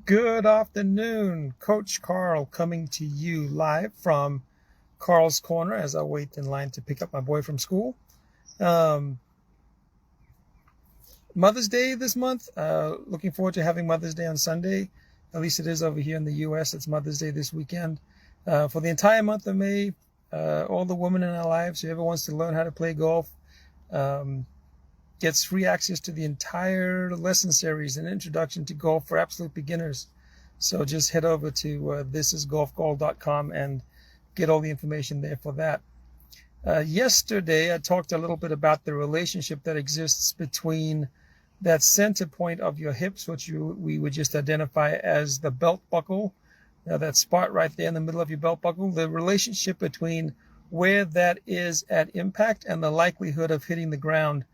Good afternoon, Coach Carl coming to you live from Carl's Corner as I wait in line to pick up my boy from school. Um, Mother's Day this month. Looking forward to having Mother's Day on Sunday. At least it is over here in the U.S. It's Mother's Day this weekend. For the entire month of May, all the women in our lives, whoever wants to learn how to play golf, um, gets free access to the entire lesson series, An Introduction to Golf for Absolute Beginners. So just head over to thisisgolfgold.com and get all the information there for that. Yesterday, I talked a little bit about the relationship that exists between that center point of your hips, which we would just identify as the belt buckle, that spot right there in the middle of your belt buckle, the relationship between where that is at impact and the likelihood of hitting the ground,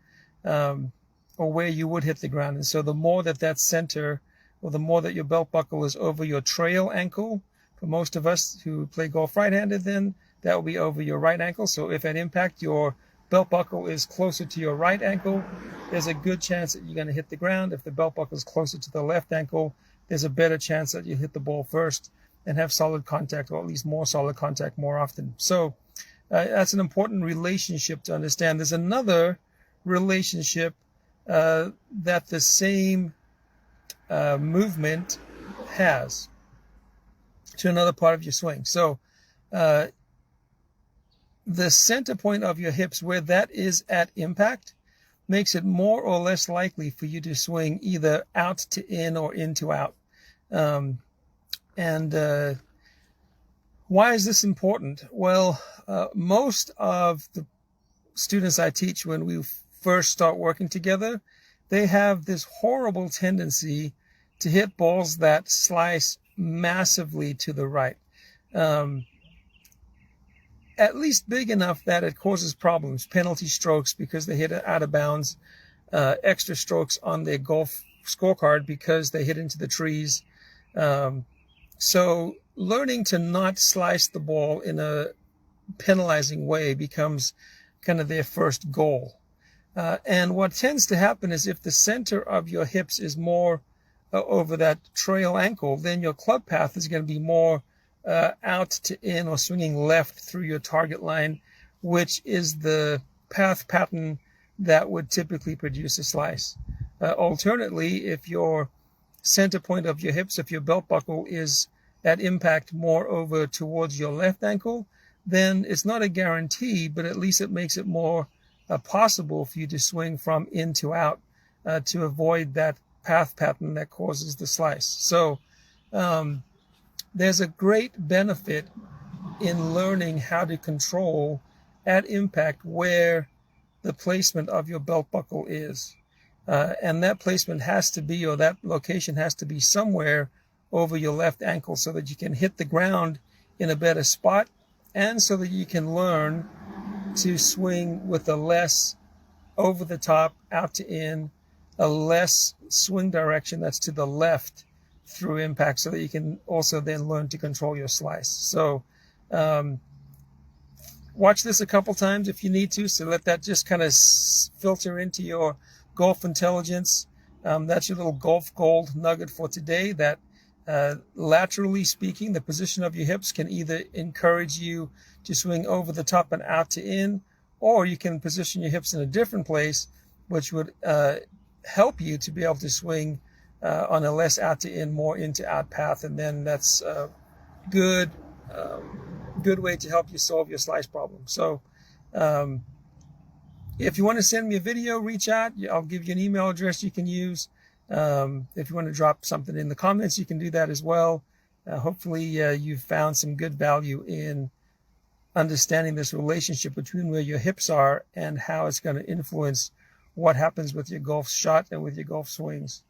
or where you would hit the ground. And so the more that center, or the more that your belt buckle is over your trail ankle, for most of us who play golf right-handed, then that will be over your right ankle. So if at impact your belt buckle is closer to your right ankle, there's a good chance that you're going to hit the ground. If the belt buckle is closer to the left ankle, there's a better chance that you hit the ball first and have solid contact, or at least more solid contact more often. So that's an important relationship to understand. There's another relationship that the same movement has to another part of your swing. So the center point of your hips, where that is at impact, makes it more or less likely for you to swing either out to in or in to out. And why is this important? Well, most of the students I teach, when we first start working together, they have this horrible tendency to hit balls that slice massively to the right. At least big enough that it causes problems, penalty strokes because they hit it out of bounds, extra strokes on their golf scorecard because they hit into the trees. So learning to not slice the ball in a penalizing way becomes kind of their first goal. And what tends to happen is if the center of your hips is more over that trail ankle, then your club path is going to be more out to in or swinging left through your target line, which is the path pattern that would typically produce a slice. Alternately, if your center point of your hips, if your belt buckle is at impact more over towards your left ankle, then it's not a guarantee, but at least it makes it more possible for you to swing from in to out to avoid that path pattern that causes the slice. So there's a great benefit in learning how to control at impact where the placement of your belt buckle is. And that placement has to be, or that location has to be somewhere over your left ankle so that you can hit the ground in a better spot, and so that you can learn to swing with a less over the top, out to in, a less swing direction that's to the left through impact, so that you can also then learn to control your slice. So watch this a couple times if you need to, so let that just kind of filter into your golf intelligence. That's your little golf gold nugget for today, that laterally speaking, the position of your hips can either encourage you to swing over the top and out to in, or you can position your hips in a different place, which would help you to be able to swing on a less out to in, more into out path. And then that's a good way to help you solve your slice problem. So if you want to send me a video, reach out. I'll give you an email address you can use. If you want to drop something in the comments, you can do that as well. Hopefully you've found some good value in understanding this relationship between where your hips are and how it's going to influence what happens with your golf shot and with your golf swings.